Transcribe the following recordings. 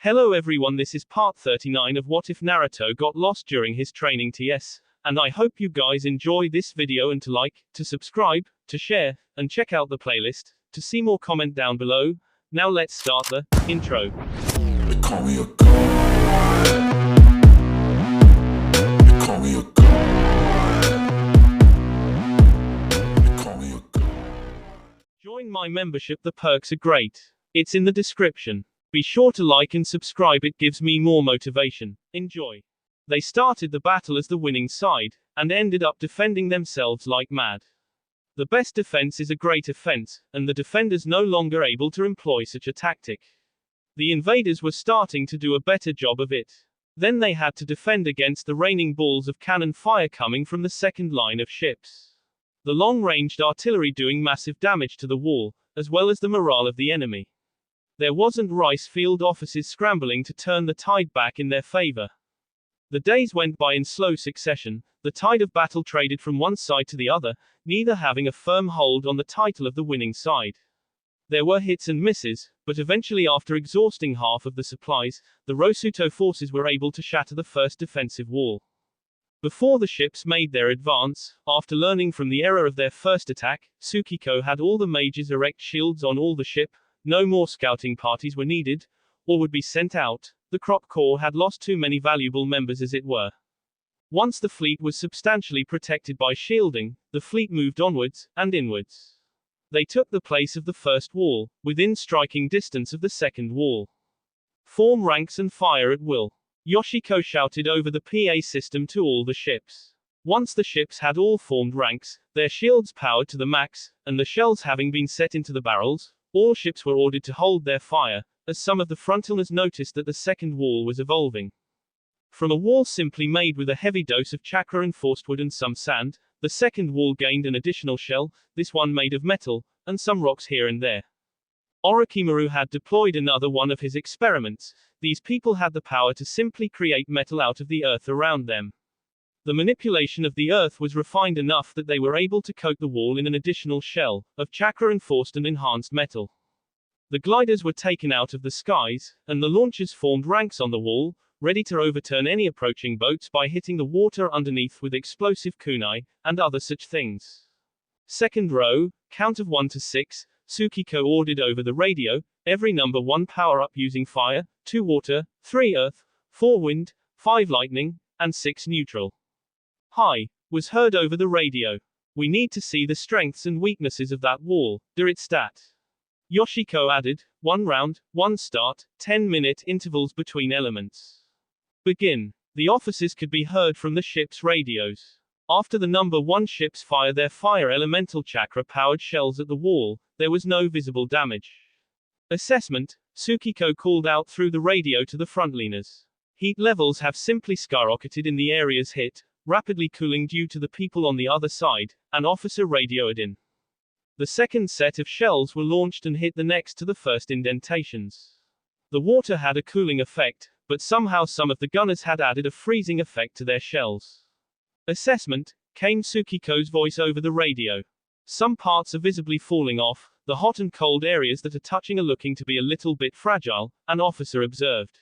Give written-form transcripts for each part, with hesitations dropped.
Hello everyone, this is part 39 of What If Naruto Got Lost During His Training TS, and I hope you guys enjoy this video and to like, to subscribe, to share, and check out the playlist, to see more comment down below. Now let's start the intro. They call me a god. They call me a god. They call me a god. Join my membership, the perks are great. It's in the description. Be sure to like and subscribe, it gives me more motivation. Enjoy. They started the battle as the winning side, and ended up defending themselves like mad. The best defense is a great offense, and the defenders no longer able to employ such a tactic. The invaders were starting to do a better job of it. Then they had to defend against the raining balls of cannon fire coming from the second line of ships. The long-ranged artillery doing massive damage to the wall, as well as the morale of the enemy. There wasn't rice field officers scrambling to turn the tide back in their favor. The days went by in slow succession, the tide of battle traded from one side to the other, neither having a firm hold on the title of the winning side. There were hits and misses, but eventually after exhausting half of the supplies, the Rosuto forces were able to shatter the first defensive wall. Before the ships made their advance, after learning from the error of their first attack, Tsukiko had all the mages erect shields on all the ship. No more scouting parties were needed, or would be sent out. The Crop Corps had lost too many valuable members as it were. Once the fleet was substantially protected by shielding, the fleet moved onwards, and inwards. They took the place of the first wall, within striking distance of the second wall. Form ranks and fire at will. Yoshiko shouted over the PA system to all the ships. Once the ships had all formed ranks, their shields powered to the max, and the shells having been set into the barrels, all ships were ordered to hold their fire, as some of the frontliners noticed that the second wall was evolving. From a wall simply made with a heavy dose of chakra and forced wood and some sand, the second wall gained an additional shell, this one made of metal, and some rocks here and there. Orochimaru had deployed another one of his experiments. These people had the power to simply create metal out of the earth around them. The manipulation of the earth was refined enough that they were able to coat the wall in an additional shell, of chakra enforced and enhanced metal. The gliders were taken out of the skies, and the launchers formed ranks on the wall, ready to overturn any approaching boats by hitting the water underneath with explosive kunai, and other such things. Second row, count of 1 to 6, Tsukiko ordered over the radio, every number 1 power up using fire, 2 water, 3 earth, 4 wind, 5 lightning, and 6 neutral. Hi, was heard over the radio. We need to see the strengths and weaknesses of that wall, do it stat. Yoshiko added, 1 round, 1 start, 10-minute intervals between elements. Begin. The officers could be heard from the ship's radios. After the number 1 ships fire their fire elemental chakra-powered shells at the wall, there was no visible damage. Assessment, Tsukiko called out through the radio to the frontliners. Heat levels have simply skyrocketed in the areas hit, rapidly cooling due to the people on the other side, an officer radioed in. The second set of shells were launched and hit the next to the first indentations. The water had a cooling effect, but somehow some of the gunners had added a freezing effect to their shells. Assessment, came Tsukiko's voice over the radio. Some parts are visibly falling off, the hot and cold areas that are touching are looking to be a little bit fragile, an officer observed.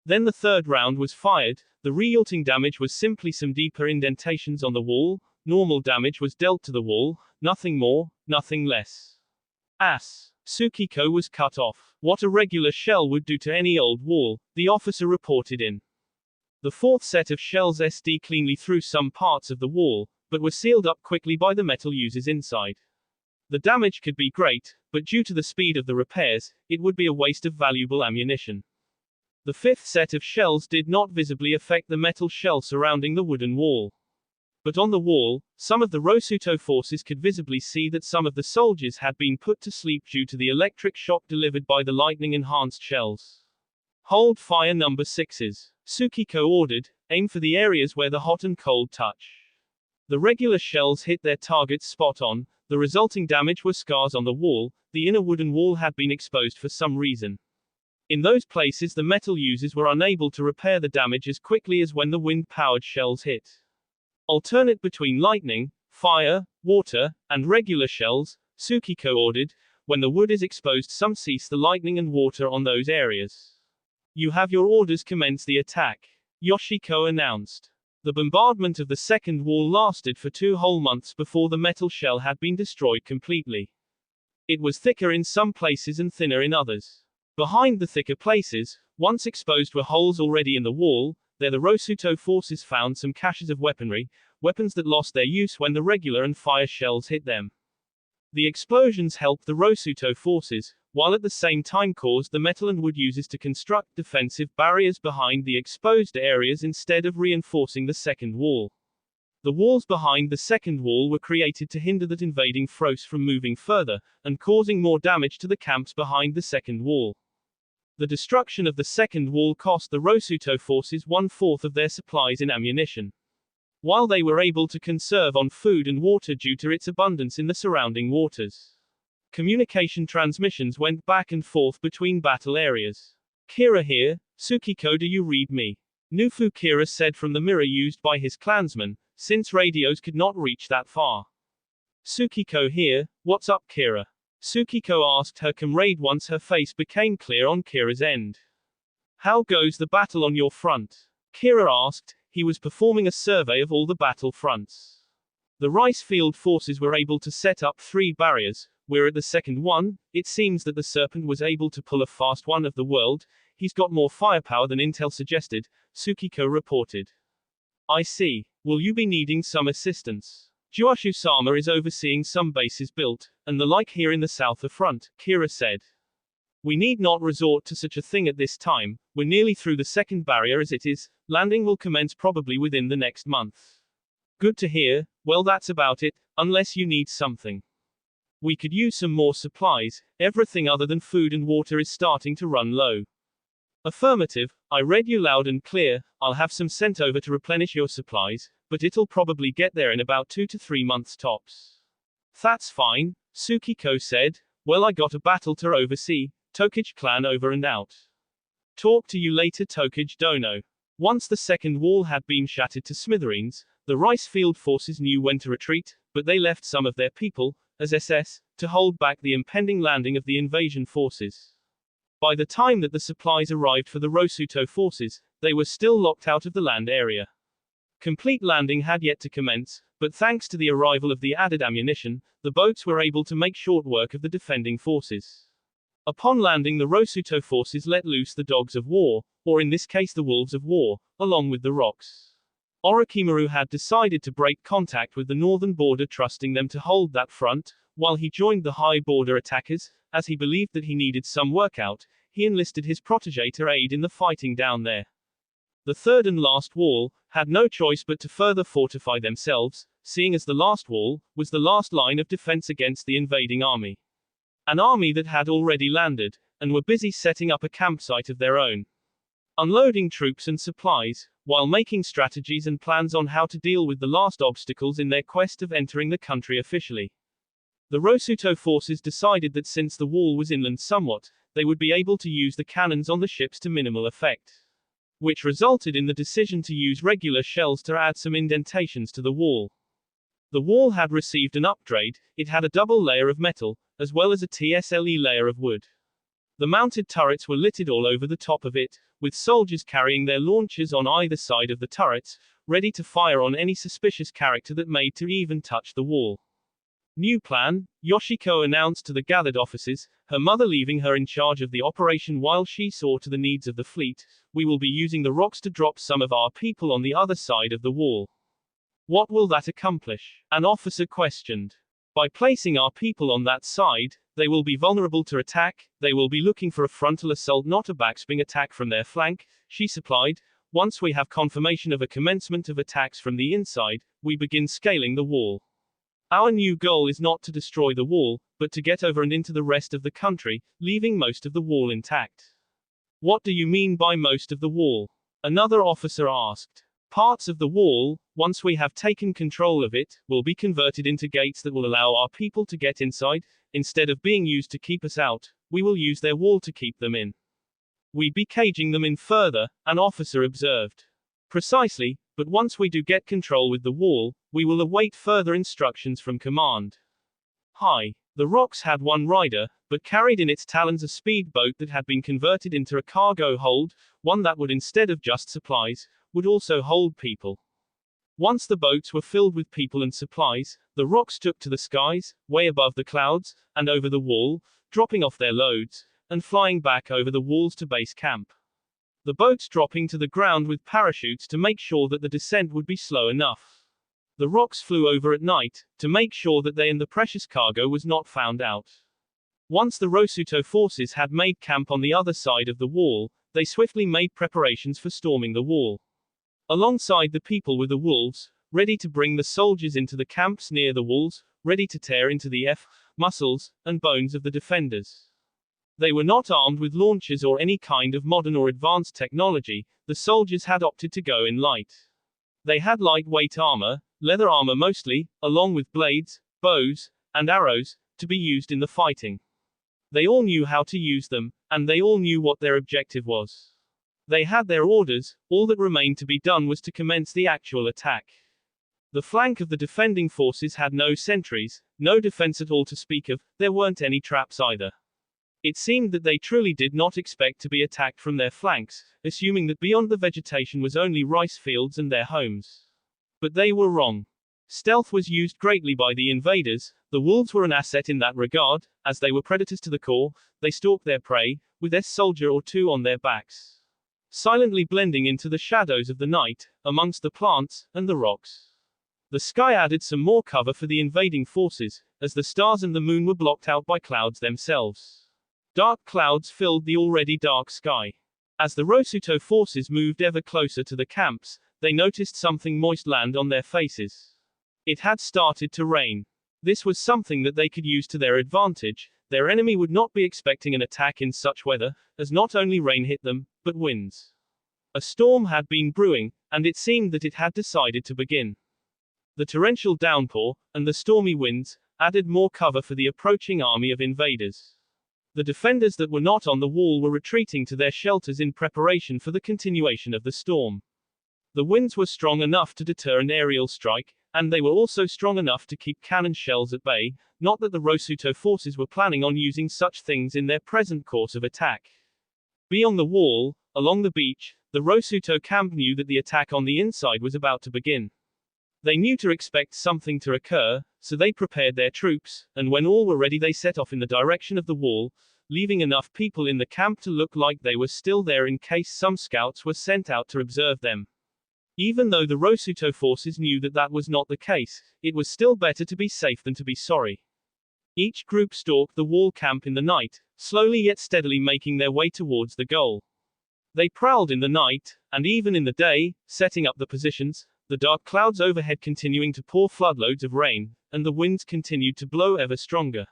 Then the third round was fired. The resulting damage was simply some deeper indentations on the wall. Normal damage was dealt to the wall, nothing more, nothing less. Tsukiko was cut off. What a regular shell would do to any old wall, the officer reported in. The fourth set of shells SD cleanly through some parts of the wall, but were sealed up quickly by the metal users inside. The damage could be great, but due to the speed of the repairs, it would be a waste of valuable ammunition. The fifth set of shells did not visibly affect the metal shell surrounding the wooden wall. But on the wall, some of the Rosuto forces could visibly see that some of the soldiers had been put to sleep due to the electric shock delivered by the lightning-enhanced shells. Hold fire number 6s. Tsukiko ordered, aim for the areas where the hot and cold touch. The regular shells hit their targets spot on, the resulting damage were scars on the wall, the inner wooden wall had been exposed for some reason. In those places the metal users were unable to repair the damage as quickly as when the wind-powered shells hit. Alternate between lightning, fire, water, and regular shells, Tsukiko ordered, when the wood is exposed some cease the lightning and water on those areas. You have your orders, commence the attack, Yoshiko announced. The bombardment of the second wall lasted for 2 whole months before the metal shell had been destroyed completely. It was thicker in some places and thinner in others. Behind the thicker places, once exposed, were holes already in the wall. There the Rosuto forces found some caches of weaponry, weapons that lost their use when the regular and fire shells hit them. The explosions helped the Rosuto forces, while at the same time caused the metal and wood users to construct defensive barriers behind the exposed areas instead of reinforcing the second wall. The walls behind the second wall were created to hinder that invading force from moving further, and causing more damage to the camps behind the second wall. The destruction of the second wall cost the Rosuto forces 1/4 of their supplies in ammunition. While they were able to conserve on food and water due to its abundance in the surrounding waters. Communication transmissions went back and forth between battle areas. Kira here, Tsukiko, do you read me? Nufu, Kira said from the mirror used by his clansmen, since radios could not reach that far. Tsukiko here, what's up, Kira? Tsukiko asked her comrade once her face became clear on Kira's end. How goes the battle on your front? Kira asked. He was performing a survey of all the battle fronts. The rice field forces were able to set up 3 barriers, where at the second one, it seems that the serpent was able to pull a fast one of the world. He's got more firepower than intel suggested, Tsukiko reported. I see. Will you be needing some assistance? Juashu-sama is overseeing some bases built, and the like here in the south front, Kira said. We need not resort to such a thing at this time. We're nearly through the second barrier as it is. Landing will commence probably within the next month. Good to hear. Well, that's about it, unless you need something. We could use some more supplies. Everything other than food and water is starting to run low. Affirmative. I read you loud and clear. I'll have some sent over to replenish your supplies, but it'll probably get there in about 2 to 3 months tops. That's fine, Tsukiko said. Well, I got a battle to oversee. Tokage clan over and out. Talk to you later, Tokage Dono. Once the second wall had been shattered to smithereens, the rice field forces knew when to retreat, but they left some of their people, as SS, to hold back the impending landing of the invasion forces. By the time that the supplies arrived for the Rosuto forces, they were still locked out of the land area. Complete landing had yet to commence, but thanks to the arrival of the added ammunition, the boats were able to make short work of the defending forces. Upon landing, the Rosuto forces let loose the dogs of war, or in this case the wolves of war, along with the rocks. Orochimaru had decided to break contact with the northern border, trusting them to hold that front, while he joined the high border attackers. As he believed that he needed some workout, he enlisted his protege to aid in the fighting down there. The third and last wall had no choice but to further fortify themselves, seeing as the last wall was the last line of defense against the invading army. An army that had already landed, and were busy setting up a campsite of their own. Unloading troops and supplies, while making strategies and plans on how to deal with the last obstacles in their quest of entering the country officially. The Rosuto forces decided that since the wall was inland somewhat, they would be able to use the cannons on the ships to minimal effect. Which resulted in the decision to use regular shells to add some indentations to the wall. The wall had received an upgrade. It had a double layer of metal, as well as a TSLE layer of wood. The mounted turrets were littered all over the top of it, with soldiers carrying their launchers on either side of the turrets, ready to fire on any suspicious character that made to even touch the wall. New plan, Yoshiko announced to the gathered officers, her mother leaving her in charge of the operation while she saw to the needs of the fleet. We will be using the rocks to drop some of our people on the other side of the wall. What will that accomplish? An officer questioned. By placing our people on that side, they will be vulnerable to attack. They will be looking for a frontal assault, not a backspring attack from their flank, she supplied. Once we have confirmation of a commencement of attacks from the inside, we begin scaling the wall. Our new goal is not to destroy the wall, but to get over and into the rest of the country, leaving most of the wall intact. What do you mean by most of the wall? Another officer asked. Parts of the wall, once we have taken control of it, will be converted into gates that will allow our people to get inside. Instead of being used to keep us out, we will use their wall to keep them in. We'd be caging them in further, an officer observed. Precisely, but once we do get control with the wall, we will await further instructions from command. Hi. The rocks had one rider, but carried in its talons a speedboat that had been converted into a cargo hold, one that would, instead of just supplies, would also hold people. Once the boats were filled with people and supplies, the rocks took to the skies, way above the clouds, and over the wall, dropping off their loads, and flying back over the walls to base camp. The boats dropping to the ground with parachutes to make sure that the descent would be slow enough. The rocks flew over at night, to make sure that they and the precious cargo was not found out. Once the Rosuto forces had made camp on the other side of the wall, they swiftly made preparations for storming the wall. Alongside the people were the wolves, ready to bring the soldiers into the camps near the walls, ready to tear into the muscles and bones of the defenders. They were not armed with launchers or any kind of modern or advanced technology. The soldiers had opted to go in light. They had lightweight armor, leather armor mostly, along with blades, bows, and arrows, to be used in the fighting. They all knew how to use them, and they all knew what their objective was. They had their orders, all that remained to be done was to commence the actual attack. The flank of the defending forces had no sentries, no defense at all to speak of, there weren't any traps either. It seemed that they truly did not expect to be attacked from their flanks, assuming that beyond the vegetation was only rice fields and their homes. But they were wrong. Stealth was used greatly by the invaders. The wolves were an asset in that regard, as they were predators to the core. They stalked their prey, with a soldier or two on their backs, silently blending into the shadows of the night, amongst the plants and the rocks. The sky added some more cover for the invading forces, as the stars and the moon were blocked out by clouds themselves. Dark clouds filled the already dark sky. As the Rosuto forces moved ever closer to the camps, they noticed something moist land on their faces. It had started to rain. This was something that they could use to their advantage. Their enemy would not be expecting an attack in such weather, as not only rain hit them, but winds. A storm had been brewing, and it seemed that it had decided to begin. The torrential downpour, and the stormy winds, added more cover for the approaching army of invaders. The defenders that were not on the wall were retreating to their shelters in preparation for the continuation of the storm. The winds were strong enough to deter an aerial strike, and they were also strong enough to keep cannon shells at bay, not that the Rosuto forces were planning on using such things in their present course of attack. Beyond the wall, along the beach, the Rosuto camp knew that the attack on the inside was about to begin. They knew to expect something to occur, so they prepared their troops, and when all were ready they set off in the direction of the wall, leaving enough people in the camp to look like they were still there in case some scouts were sent out to observe them. Even though the Rosuto forces knew that that was not the case, it was still better to be safe than to be sorry. Each group stalked the wall camp in the night, slowly yet steadily making their way towards the goal. They prowled in the night, and even in the day, setting up the positions, the dark clouds overhead continuing to pour floodloads of rain, and the winds continued to blow ever stronger.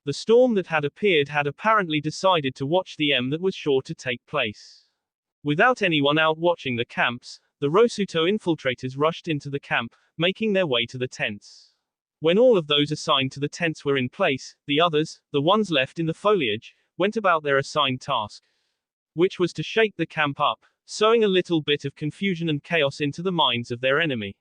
The storm that had appeared had apparently decided to watch the that was sure to take place. Without anyone out watching the camps, the Rosuto infiltrators rushed into the camp, making their way to the tents. When all of those assigned to the tents were in place, the others, the ones left in the foliage, went about their assigned task, which was to shake the camp up, sowing a little bit of confusion and chaos into the minds of their enemy.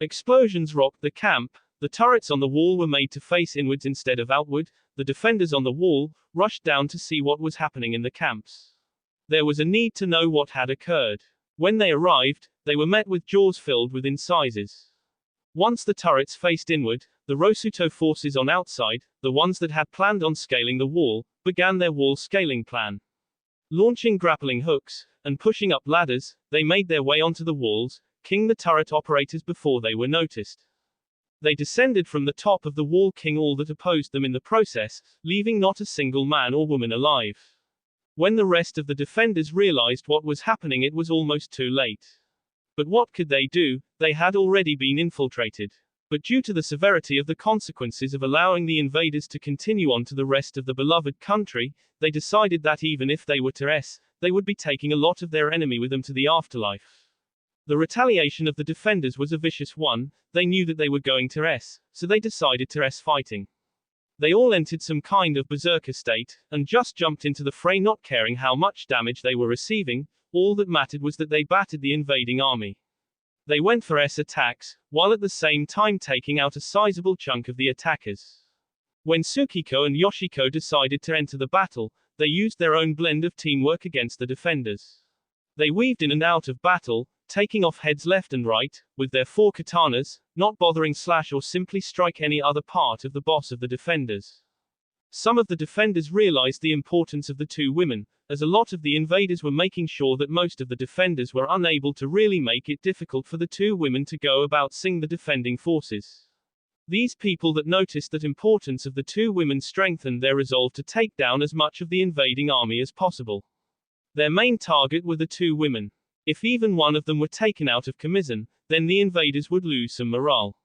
Explosions rocked the camp, the turrets on the wall were made to face inwards instead of outward, the defenders on the wall rushed down to see what was happening in the camps. There was a need to know what had occurred. When they arrived, they were met with jaws filled with incisors. Once the turrets faced inward, the Rosuto forces on outside, the ones that had planned on scaling the wall, began their wall scaling plan. Launching grappling hooks, and pushing up ladders, they made their way onto the walls, killing the turret operators before they were noticed. They descended from the top of the wall, killing all that opposed them in the process, leaving not a single man or woman alive. When the rest of the defenders realized what was happening, it was almost too late. But what could they do? They had already been infiltrated. But due to the severity of the consequences of allowing the invaders to continue on to the rest of the beloved country, they decided that even if they were to they would be taking a lot of their enemy with them to the afterlife. The retaliation of the defenders was a vicious one. They knew that they were going to so they decided to fighting. They all entered some kind of berserker state, and just jumped into the fray, not caring how much damage they were receiving. All that mattered was that they battered the invading army. They went for attacks, while at the same time taking out a sizable chunk of the attackers. When Tsukiko and Yoshiko decided to enter the battle, they used their own blend of teamwork against the defenders. They weaved in and out of battle, taking off heads left and right, with their 4 katanas, not bothering slash or simply strike any other part of the boss of the defenders. Some of the defenders realized the importance of the 2 women, as a lot of the invaders were making sure that most of the defenders were unable to really make it difficult for the 2 women to go about seeing the defending forces. These people that noticed that importance of the 2 women strengthened their resolve to take down as much of the invading army as possible. Their main target were the 2 women. If even one of them were taken out of commission, then the invaders would lose some morale.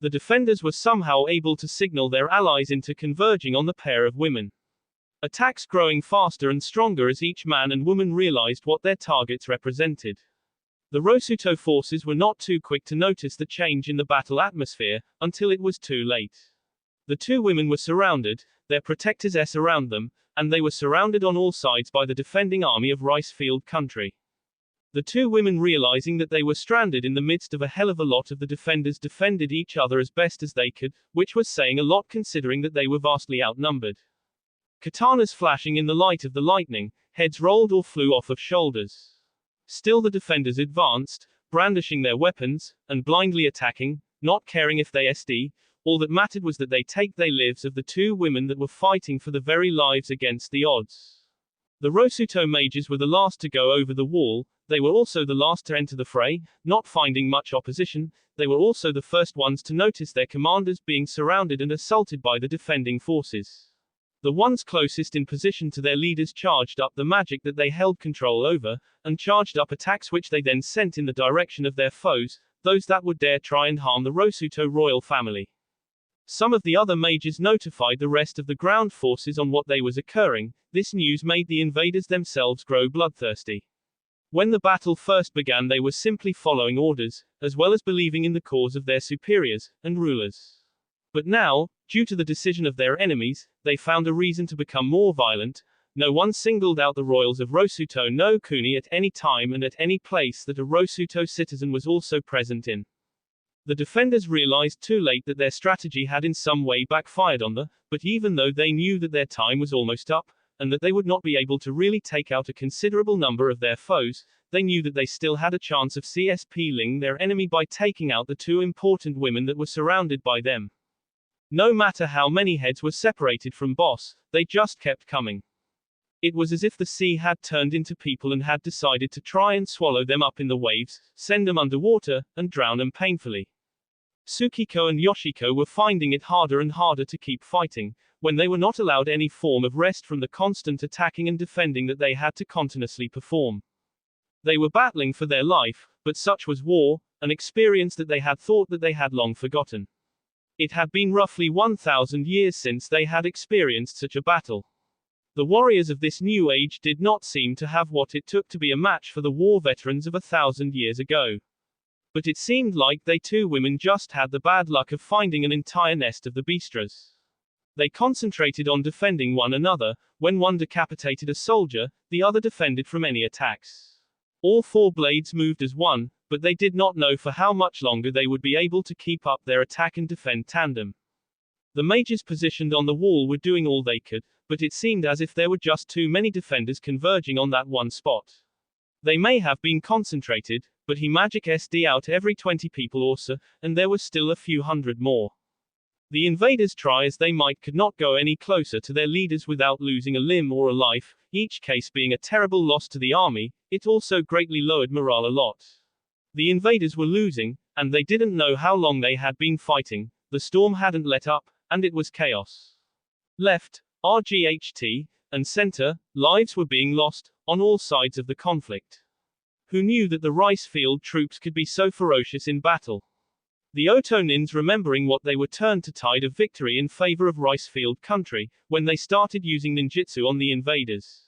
The defenders were somehow able to signal their allies into converging on the pair of women. Attacks growing faster and stronger as each man and woman realized what their targets represented. The Rosuto forces were not too quick to notice the change in the battle atmosphere, until it was too late. The 2 women were surrounded, their protectors around them, and they were surrounded on all sides by the defending army of rice field country. The 2 women, realizing that they were stranded in the midst of a hell of a lot of the defenders, defended each other as best as they could, which was saying a lot considering that they were vastly outnumbered. Katanas flashing in the light of the lightning, heads rolled or flew off of shoulders. Still the defenders advanced, brandishing their weapons, and blindly attacking, not caring if they SD, all that mattered was that they take the lives of the 2 women that were fighting for the very lives against the odds. The Rosuto mages were the last to go over the wall, they were also the last to enter the fray, not finding much opposition, they were also the first ones to notice their commanders being surrounded and assaulted by the defending forces. The ones closest in position to their leaders charged up the magic that they held control over, and charged up attacks which they then sent in the direction of their foes, those that would dare try and harm the Rosuto royal family. Some of the other mages notified the rest of the ground forces on what they was occurring. This news made the invaders themselves grow bloodthirsty. When the battle first began, they were simply following orders, as well as believing in the cause of their superiors and rulers. But now, due to the decision of their enemies, they found a reason to become more violent. No one singled out the royals of Rosuto no Kuni at any time and at any place that a Rosuto citizen was also present in. The defenders realized too late that their strategy had in some way backfired on them, but even though they knew that their time was almost up, and that they would not be able to really take out a considerable number of their foes, they knew that they still had a chance of CSP-ing their enemy by taking out the 2 important women that were surrounded by them. No matter how many heads were separated from boss, they just kept coming. It was as if the sea had turned into people and had decided to try and swallow them up in the waves, send them underwater, and drown them painfully. Tsukiko and Yoshiko were finding it harder and harder to keep fighting, when they were not allowed any form of rest from the constant attacking and defending that they had to continuously perform. They were battling for their life, but such was war, an experience that they had thought that they had long forgotten. It had been roughly 1,000 years since they had experienced such a battle. The warriors of this new age did not seem to have what it took to be a match for the war veterans of 1,000 years ago. But it seemed like they 2 women just had the bad luck of finding an entire nest of the beastras. They concentrated on defending one another. When one decapitated a soldier, the other defended from any attacks. All 4 blades moved as one, but they did not know for how much longer they would be able to keep up their attack and defend tandem. The mages positioned on the wall were doing all they could, but it seemed as if there were just too many defenders converging on that one spot. They may have been concentrated, but he magic SD out every 20 people or so, and there was still a few hundred more. The invaders, try as they might, could not go any closer to their leaders without losing a limb or a life, each case being a terrible loss to the army. It also greatly lowered morale a lot. The invaders were losing, and they didn't know how long they had been fighting. The storm hadn't let up, and it was chaos. Left, RGHT, and center, lives were being lost, on all sides of the conflict. Who knew that the rice field troops could be so ferocious in battle? The Otonins, remembering what they were, turned to tide of victory in favor of rice field country, when they started using ninjutsu on the invaders.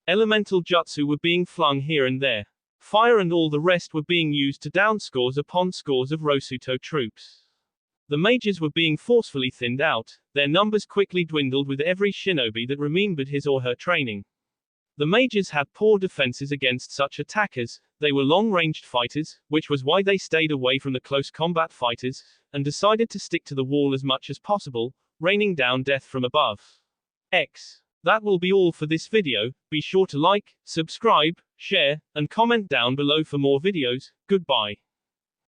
Elemental jutsu were being flung here and there. Fire and all the rest were being used to down scores upon scores of Rosuto troops. The mages were being forcefully thinned out, their numbers quickly dwindled with every shinobi that remembered his or her training. The mages had poor defenses against such attackers. They were long-ranged fighters, which was why they stayed away from the close combat fighters, and decided to stick to the wall as much as possible. raining down death from above. X. That will be all for this video. Be sure to like, subscribe, share, and comment down below for more videos. Goodbye.